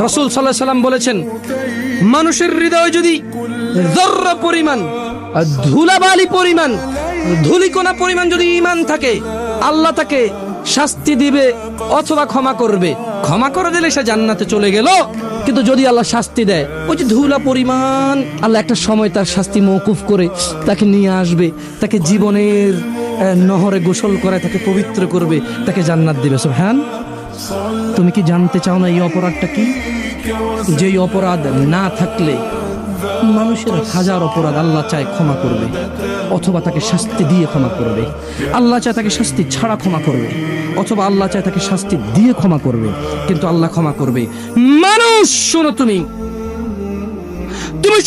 রাসূল সাল্লাল্লাহু আলাইহি সাল্লাম বলেছেন, মানুষের হৃদয় যদি যররা পরিমাণ, ধুলাবালি পরিমাণ, ধুলিকণা পরিমাণ যদি ঈমান থাকে, আল্লাহ তাকে শাস্তি দিবে অথবা ক্ষমা করবে। ক্ষমা করে দিলে সে জান্নাতে চলে গেল। কিন্তু যদি আল্লাহ শাস্তি দেয়, ওই যে ধুলা পরিমাণ, আল্লাহ একটা সময় তার শাস্তি মওকুফ করে তাকে নিয়ে আসবে, তাকে জীবনের নহরে গোসল করে তাকে পবিত্র করবে, তাকে জান্নাত দিবে। সুবহান। তুমি কি জানতে চাও না এই অপরাধটা কি? যেই অপরাধ না থাকলে মানুষের হাজার অপরাধ আল্লাহ চায় ক্ষমা করবে, অথবা তাকে শাস্তি দিয়ে ক্ষমা করবে। আল্লাহ চায় তাকে শাস্তি ছাড়া ক্ষমা করবে, অথবা আল্লাহ চায় তাকে শাস্তি দিয়ে ক্ষমা করবে, কিন্তু আল্লাহ ক্ষমা করবে। মানুষ শোনো, তুমি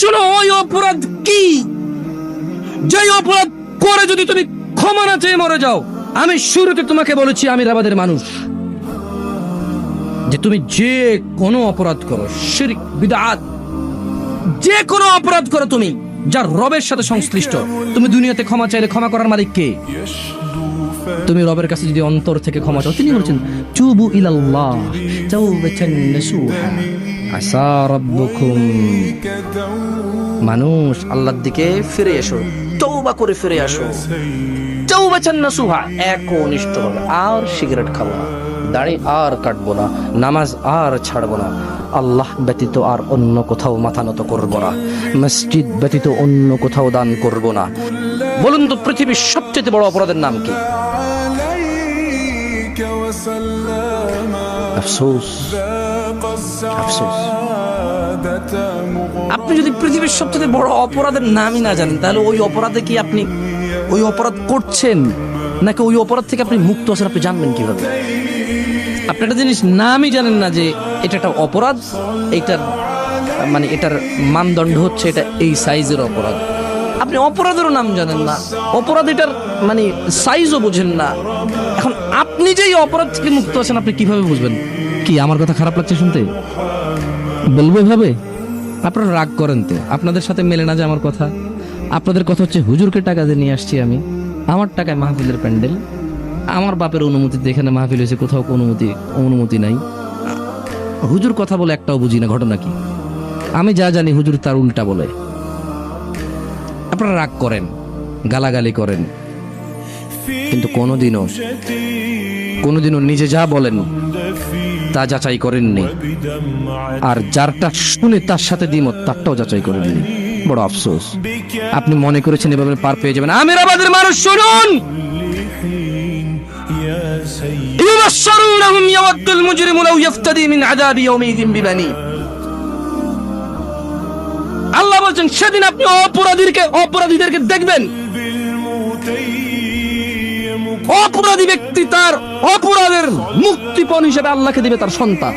শোনো, ওই অপরাধ কি? যেই অপরাধ করে যদি তুমি ক্ষমা না চেয়ে মরে যাও। আমি শুরুতে তোমাকে বলেছি আমি আমিরাবাদের মানুষ, যে তুমি যে কোনো অপরাধ করো, শিরক, বিদআত, যে কোনো অপরাধ করো তুমি যার রবের সাথে সংশ্লিষ্ট, তুমি দুনিয়াতে ক্ষমা চাইলে ক্ষমা করার মালিক কে? তুমি রবের কাছে যদি অন্তর থেকে ক্ষমা চাও, তিনি বলেছেন তুবু ইলাল্লাহ তাওবাতান নাসুহা আসা রাব্বুকুম। মানুষ আল্লাহর দিকে ফিরে এসো, তওবা করে ফিরে আসো, তাওবাতান নাসুহা, একনিষ্ঠভাবে। আর সিগারেট খাবো না, দাড়ি আর কাটবো না, নামাজ আর ছাড়বো না, আল্লাহ ব্যতীত আর অন্য কোথাও মাথা নত করবো না, মসজিদ ব্যতীত অন্য কোথাও দান করবো না। বলুন তো পৃথিবীর সবচেয়ে বড় অপরাধের নাম কি? আফসোস, আফসোস। আপনি যদি পৃথিবীর সবচেয়ে বড় অপরাধের নামই না জানেন, তাহলে ওই অপরাধে কি আপনি ওই অপরাধ করছেন নাকি ওই অপরাধ থেকে আপনি মুক্ত আছেন আপনি জানবেন কিভাবে? আপনি একটা জিনিস নামই জানেন না যে এটা একটা অপরাধ, এটার মানে এটার মানদণ্ড হচ্ছে এটা এই সাইজের অপরাধ। আপনি অপরাধেরও নাম জানেন না, অপরাধ এটার মানে সাইজও বুঝেন না। এখন আপনি যেই অপরাধ থেকে মুক্ত আছেন আপনি কিভাবে বুঝবেন? কি আমার কথা খারাপ লাগছে শুনতে? বলবো এভাবে? আপনারা রাগ করেন তো, আপনাদের সাথে মেলে না যে আমার কথা। আপনাদের কথা হচ্ছে হুজুরকে টাকা দিয়ে নিয়ে আসছি আমি, আমার টাকায় মাহফিলের প্যান্ডেল, আমার বাপের অনুমতিতে এখানে মাহফিল হয়েছে, কোথাও অনুমতি নাই। হুজুর কথা বলে একটাও বুঝি না, ঘটনা কি? আমি যা জানি হুজুর তার উল্টা বলে। আপনারা রাগ করেন, গালাগালি করেন, কিন্তু কোনোদিনও নিজে যা বলেন তা যাচাই করেননি, আর যারটা শুনে তার সাথে দ্বিমত তারটাও যাচাই করেননি। বড় আফসোস। আপনি মনে করেছেন এভাবে পার পেয়ে যাবেন। আমিরাবাদের মানুষ শুনুন, ইউবাশশিরুনহুম ইয়াওয়াদ্দুল মুজরিমু লাউ ইফতাদি মিন আযাবি ইয়াওমিযিন বিবানি। আল্লাহ বলেন সেদিন আপনি অপরাধীদেরকে দেখবেন, অপরাধী ব্যক্তি তার অপরাধের মুক্তিপণ হিসেবে আল্লাহকে দিবে তার সন্তান,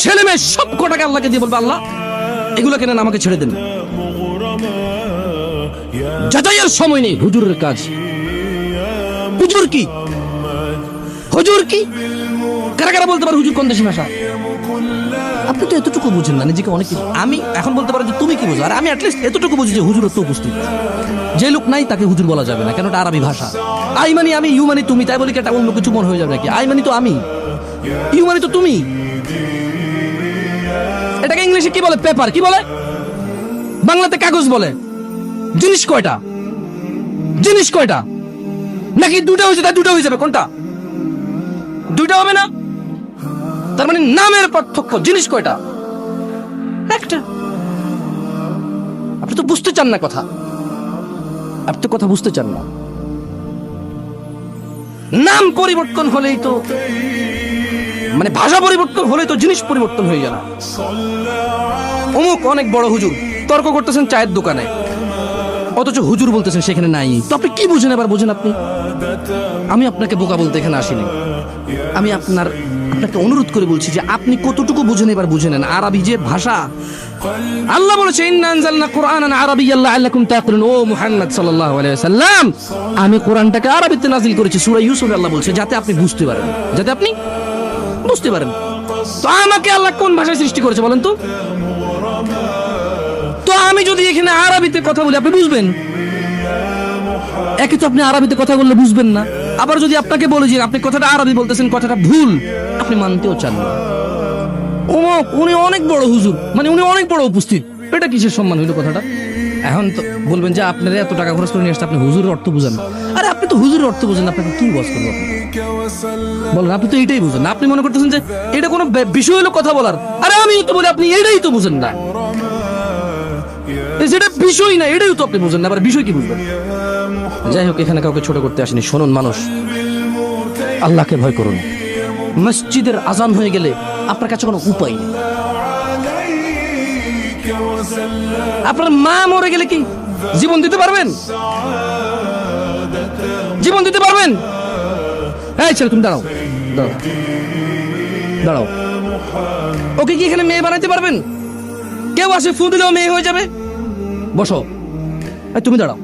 ছেলে মেয়ে সব কটাকে আল্লাহকে দিয়ে বলবে আল্লাহ এগুলো কেন আমাকে ছেড়ে দেন। যাচাইয়ের সময় নেই। হুজুরের কাজ। হুজুর কি কারা কারা বলতে পারে হুজুর কোন দেশি ভাষা? আপনি তো এতটুকু বুঝেন না নিজেকে অনেক কিছু। আমি এখন বলতে পারি যে তুমি কি বুঝো, আর আমি অ্যাটলিস্ট এতটুকু বুঝি যে হুজুর তো উপস্থিত। যে লোক নাই তাকে হুজুর বলা যাবে না, কেন এটা আরবি ভাষা। আই মানি আমি, ইউ মানি তুমি, তাই বলি এটা অন্য কিছু মনে হয়ে যাবে নাকি? আই মানি তো আমি, ইউ মানি তো তুমি। এটাকে ইংলিশে কি বলে? পেপার। কি বলে? বাংলাতে কাগজ বলে। জিনিস কয়টা? নাকি দুটো হয়েছে তাই দুটো হয়ে যাবে? কোনটা? দুইটা হবে না। তার মানে নামের পার্থক্য। জিনিস কয়টা? একটা। আপনি তো বুঝতে চান না কথা, আপনি তো কথা বুঝতে চান না। নাম পরিবর্তন হলেই তো মানে ভাষা পরিবর্তন হলেই তো জিনিস পরিবর্তন হয়ে যায় না। অমুক অনেক বড় হুজুর, তর্ক করতেছেন চায়ের দোকানে, অথচ হুজুর বলতেছেন সেখানে নাই। তো আপনি কি বুঝেন? এবার বুঝেন আপনি। আমি আপনাকে বোকা বলতে এখানে আসিনি। আমি আপনাকে অনুরোধ করে বলছি যে আপনি কতটুকু বুঝেন এবার বুঝে নেন। আরবি যে ভাষা, আল্লাহ বলেছে ইন্না আনজালনা কুরআনান আরাবিয়্যান লাআল্লাকুম তাআকিলুন। ও মুহাম্মদ সাল্লাল্লাহু আলাইহি ওয়াসাল্লাম, আমি কোরআনটাকে আরবিতে নাযিল করেছি। সূরা ইউসুফে আল্লাহ বলছে যাতে আপনি বুঝতে পারেন, তো আমাকে আল্লাহ কোন ভাষায় সৃষ্টি করেছে বলেন তো? তো আমি যদি এখানে আরবিতে কথা বলি আপনি বুঝবেন? একে তো আপনি আরবিতে কথা বললে বুঝবেন না, আবার যদি আপনাকে বলি যে আপনি কথাটা আরবি বলতেছেন, কথাটা ভুল, আপনি মানতেও চান না। উনি অনেক বড় হুজুর, মানে উনি অনেক বড় উপস্থিত, এটা কিসের সম্মান হইলো কথাটা? এখন তো বলবেন যে আপনারা এত টাকা খরচ করে নিয়ে আসতে, আপনি হুজুরের অর্থ বুঝেন না। আরে আপনি তো হুজুরের অর্থ বুঝেন না, আপনাকে কি বস করবো? বলেন, আপনি তো এটাই বুঝেন না। আপনি মনে করতেছেন যে এটা কোনো বিষয় হলো কথা বলার। আরে আমি তো বলি আপনি এটাই তো বুঝেন না, যেটা বিষয় না এটাই তো আপনি বুঝেন না, আবার বিষয় কি বুঝবেন? যাই হোক, এখানে কাউকে ছোট করতে আসেনি। শুনুন মানুষ, আল্লাহকে ভয় করুন। মসজিদের আজান হয়ে গেলে আপনার কাছে কোনো উপায় নেই। আপনার মা মরে গেলে কি জীবন দিতে পারবেন? জীবন দিতে পারবেন? এই ছেলে, তুমি দাঁড়াও, দাঁড়াও, দাঁড়াও। ওকে কি এখানে মেয়ে বানাইতে পারবেন? কেউ আসে ফু দিলেও মেয়ে হয়ে যাবে? বসো। এই তুমি দাঁড়াও।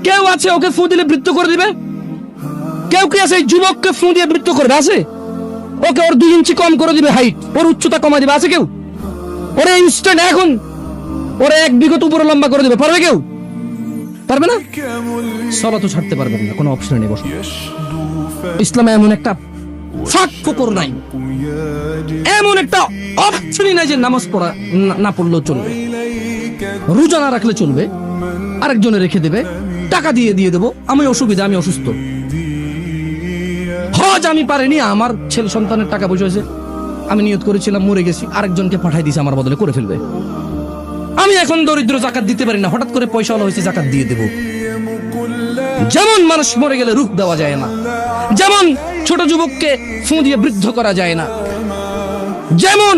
কেউ আছে ওকে ফু দিলে বৃত্ত করে দিবে? কেউ কি আছে যুবককে ফু দিয়ে বৃত্ত করবে? আছে? ওকে ওর 2 ইঞ্চি কম করে দিবে হাইট, ওর উচ্চতা কমাই দিবে? আছে কেউ? ওরে ইনস্ট্যান্ট এখন ওরে 1 বিঘত উপরে লম্বা করে দিবে? পারবে কেউ? পারবে না। সালাতও ছাড়তে পারবেন না, কোনো অপশন নেই। বসো। ইসলামে এমন একটা ফাঁক ফোকর নাই, এমন একটা অপশনই নাই যে নামাজ পড়া না পড়লেও চলবে, রোজা না রাখলে চলবে, আরেকজনে রেখে দেবে, টাকা দিয়ে দেবো, আমি অসুবিধা, আমি অসুস্থ, হজ আমি পারিনি, আমার ছেলে সন্তানের টাকা পয়সা হয়েছে, আমি নিয়ত করেছিলাম মরে গেছি, আরেকজনকে পাঠাই দিয়েছে আমার বদলে, করে ফেলবে। আমি এখন দরিদ্র, জাকাত দিতে পারি না, হঠাৎ করে পয়সা হলো হয়েছে, জাকাত দিয়ে দেবো। যেমন মানুষ মরে গেলে রূপ দেওয়া যায় না, যেমন ছোট যুবককে ফু দিয়ে বৃদ্ধ করা যায় না, যেমন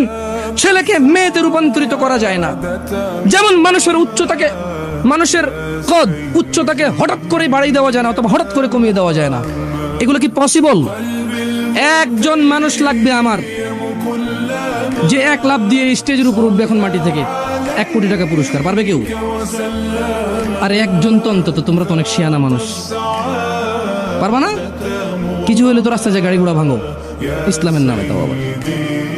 ছেলেকে মেয়েতে রূপান্তরিত করা যায় না, যেমন মানুষের উচ্চতাকে, মানুষের কদ উচ্চতাকে হঠাৎ করে বাড়িয়ে দেওয়া যায় না, অথবা হঠাৎ করে কমিয়ে দেওয়া যায় না। এগুলো কি পসিবল? একজন মানুষ লাগবে আমার, যে 1 লাফ দিয়ে স্টেজের উপর উঠবে এখন মাটি থেকে, 1 কোটি টাকা পুরস্কার। পারবে কেউ? আরে একজন তো অন্তত, তোমরা তো অনেক শিয়ানা মানুষ, পারবা না? কিছু হইলে তো রাস্তায় যে গাড়ি ঘোড়া ভাঙো ইসলামের নামে, তাও আবার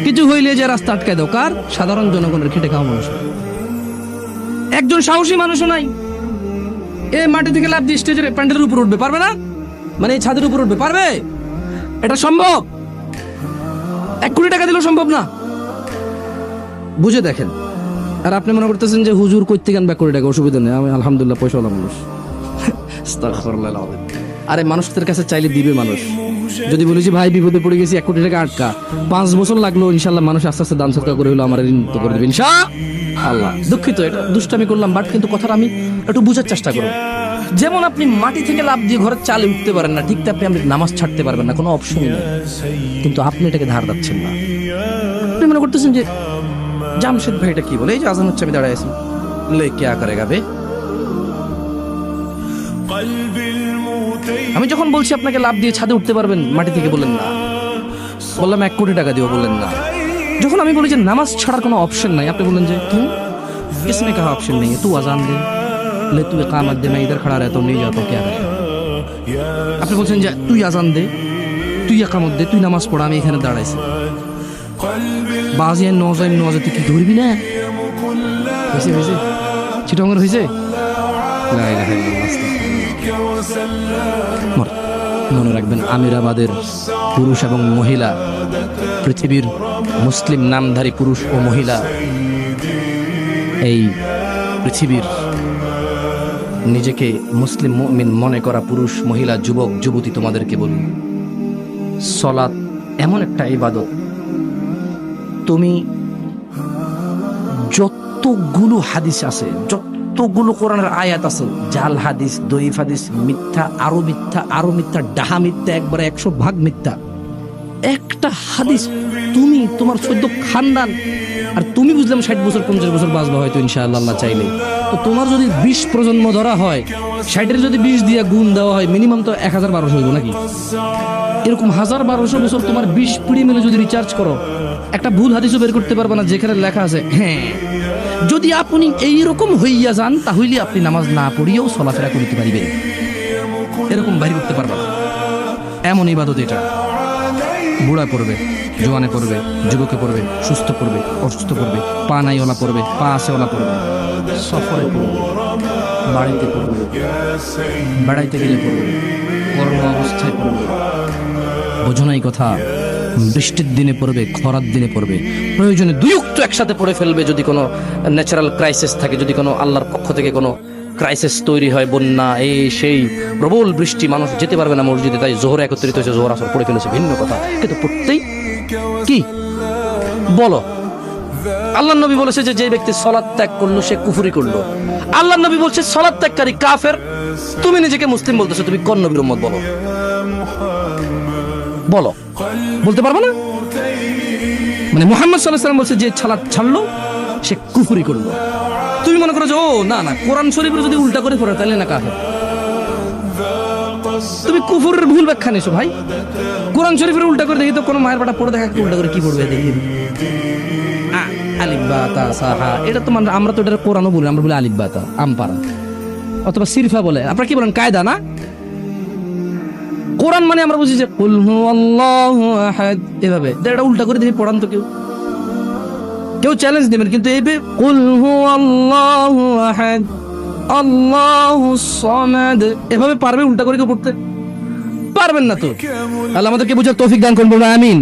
কিছু হইলে যে রাস্তা আটকায় দাও, কার? সাধারণ জনগণের, খেটে খাওয়া মানুষ। একজন সাহসী মানুষও নাই, এ মাটি থেকে লাফ দিয়ে স্টেজের প্যান্ডেলের উপর উঠবে? পারবে না? মানে এই ছাদের উপর উঠবে? পারবে? এটা সম্ভব? 1 কোটি টাকা দিলেও সম্ভব না। বুঝে দেখেন। আর আপনি মনে করতেছেন যে হুজুর কইতে গান 1 কোটি টাকা, অসুবিধা নেই, আমি আলহামদুলিল্লাহ পয়সাওয়ালা মানুষ। আরে মানুষদের কাছে চাইলে দিবে মানুষ। যদি বলি যে ভাই বিপদে পড়ে গেছি, 1 কোটি টাকা আটকা, 5 বছর লাগলো, ইনশাল্লাহ মানুষ আস্তে আস্তে দান সদকা করে হলো আমার ঋণ মুক্ত করে দেবে ইনশাআল্লাহ। দুঃখিত, এটা দুষ্টামি করলাম, বাট কিন্তু কথাটা আমি একটু বোঝার চেষ্টা করুন। যেমন আপনি মাটি থেকে লাফ দিয়ে ঘরের চালে উঠতে পারেন না, ঠিক আপনি নামাজ ছাড়তে পারবেন না, কোনো অপশনই নেই। কিন্তু আপনি এটাকে ধার দিচ্ছেন না। আপনি মনে করতেছেন যে জামশেদ ভাই এটা কি বলে, এই যে আজান হচ্ছে আমি দাঁড়ায় আছি, লে কে করেগা বে। আমি যখন বলছি আপনাকে লাফ দিয়ে ছাদে উঠতে পারবেন মাটি থেকে, বললেন না। বললাম 1 কোটি টাকা দিও, বললেন না। যখন আমি বলি যে নামাজ ছাড়ার কোনো অপশন নাই, আপনি বললেন যে তুই কিসনে কাহা অপশন নেই, তুই আজান দে, ले तू इकामत दे, मैं इधर खड़ा रहता हूँ, नहीं जाता हूँ, क्या करें? আপনি বলছেন যে তুই আজান দে, তুই ইকামত দে, তুই নামাজ পড়া, আমি এখানে দাঁড়াইছি। বাজিয়ান নওয়াজে তুই কি ধরবি না? হয়েছে হয়েছে, চিটাঙ্গের হয়েছে। মনে রাখবেন, আমিরাবাদের পুরুষ এবং মহিলা, পৃথিবীর মুসলিম নামধারী পুরুষ ও মহিলা, এই পৃথিবীর নিজেকে মুসলিম মুমিন মনে করা পুরুষ, মহিলা, যুবক, যুবতী, তোমাদেরকে বলি, সালাত এমন একটা ইবাদত, তুমি যতগুলো হাদিস আছে, যতগুলো কোরআনের আয়াত আছে, জাল হাদিস, দইফ হাদিস, মিথ্যা, আরো মিথ্যা, আরো মিথ্যা, ডাহা মিথ্যা, একবারে 100 ভাগ মিথ্যা, একটা হাদিস তুমি, তোমার 14 খানদান, আর তুমি বুঝলাম 60 বছর 50 বছর বাঁচবা হয়তো ইনশাআল্লাহ, আল্লাহ চাইলে। তো তোমার যদি 20 প্রজন্ম ধরা হয়, 60-এর যদি 20 দিয়ে গুণ দেওয়া হয়, মিনিমাম তো 1012 হইব নাকি? এরকম 1012 বছর তোমার 20 পিড়ি মিলে যদি রিচার্জ করো, একটা ভুল হাদিসও বের করতে পারবে না যেখানে লেখা আছে হ্যাঁ, যদি আপনি এইরকম হইয়া যান তাহলে আপনি নামাজ না পড়িয়েও চলাফেরা করতে পারবেন, এরকম বাইরে করতে পারবে না। এমন ইবাদত এটা। বুড়া পড়বে, জোয়ানে পড়বে, যুবকে পড়বে, সুস্থ পড়বে, অসুস্থ পড়বে, পা নাইওয়ালা পড়বে, পা আছেওয়ালা পড়বে, সফরে পড়বে। বাড়িতে পড়বে, বেড়াইতে গেলে পড়বে, করোনা অবস্থায় পড়বে। বোঝো না এই কথা? বৃষ্টির দিনে পড়বে, খরার দিনে পড়বে, প্রয়োজনে দুই উক্ত একসাথে পড়ে ফেলবে। যদি কোনো ন্যাচারাল ক্রাইসিস থাকে, যদি কোনো আল্লাহর পক্ষ থেকে কোনো ক্রাইসিস তৈরি হয়, বন্যা, এই সেই প্রবল বৃষ্টি, মানুষ যেতে পারবে না মসজিদে, তাই জোহর একত্রিত হয়েছে, জোহর আসর পড়ে ফেলেছে, ভিন্ন কথা, কিন্তু পড়তেই কি বলো। আল্লাহ নবী বলেছে যে যে ব্যক্তি সালাত ত্যাগ করলো সে কুফরি করলো। আল্লাহ নবী বলছে সালাত ত্যাগকারী কাফের। তুমি নিজেকে মুসলিম বলতেছো, তুমি কোন নবীর উম্মত বলো? বলো, বলতে পারবো না? মানে মুহাম্মদ সাল্লাল্লাহু আলাইহি ওয়াসাল্লাম বলছে যে সালাত ছাড়লো সে কুফরি করলো। তুমি মনে করো যে ও না না, কোরআন শরীফের যদি উল্টা করে পড়ে তাহলে না কাফের। তুমি কুফরের ভুল ব্যাখ্যা নিছো ভাই। কোরআন শরীফের উল্টা করে দেখি তো, কোনো মায়ের পাটা পড়ে দেখা উল্টা করে কি পড়বে দেখি। আলিফ বা তা সাহা, এটা তো মানে আমরা তো এটা কোরআনও বলি, আমরা বলি আলিফ বা তা আমপারা, অথবা সিরফা বলে। আপনারা কি বলেন? কায়দা না? কোরআন মানে আমরা বুঝি যে কুল হুয়াল্লাহু আহাদ, এভাবে। এটা উল্টা করে দেখি পড়ান তো কেউ কেউ চ্যালেঞ্জ দেবেন, কিন্তু এই কুল হুয়াল্লাহু আহাদ আল্লাহুস সামাদ এভাবে পারবে উল্টা করে কেউ পড়তে? পারবেন না তো। আল্লাহ আমাদেরকে বুঝার তৌফিক দান করুন, আমিন।